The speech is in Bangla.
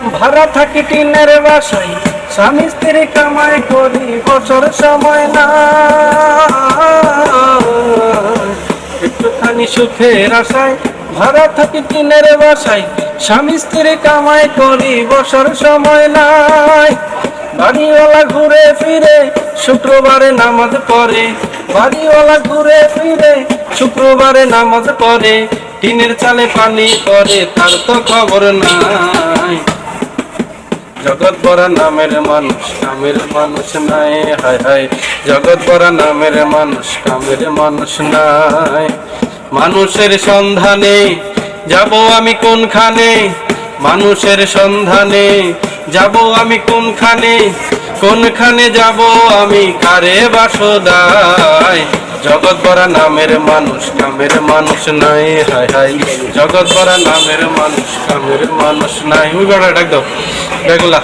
ভাড়া থাকি টিনের বাসায়, স্বামী স্ত্রী কামাই করি বছর সময় না, একটুখানি সুখের আশায়। ভাড়া থাকি টিনের বাসায়, স্বামী স্ত্রী কামাই করি বছর সময় নাই। বাড়িওয়ালা ঘুরে ফিরে শুক্রবারে নামাজ পড়ে, বাড়িওয়ালা ঘুরে ফিরে শুক্রবারে নামাজ পড়ে, টিনের চালে পানি করে তার তো খবর নাই। জগৎ ভরা নামের মানুষ কামের মানুষ নাই, হায় হায় জগৎ ভরা নামের মানুষ কামের মানুষ নাই। মানুষের সন্ধানে যাব আমি কোনখানে, মানুষের সন্ধানে যাব আমি কোনখানে, কোনখানে যাব আমি কারে বাসদায়। জগৎ ভরা নামের মানুষ কামের মানুষ নাই, হায় হায় জগৎ ভরা নামের মানুষ কামের মানুষ নাই। ওই বেড়া ডাক দাও, দেখলা।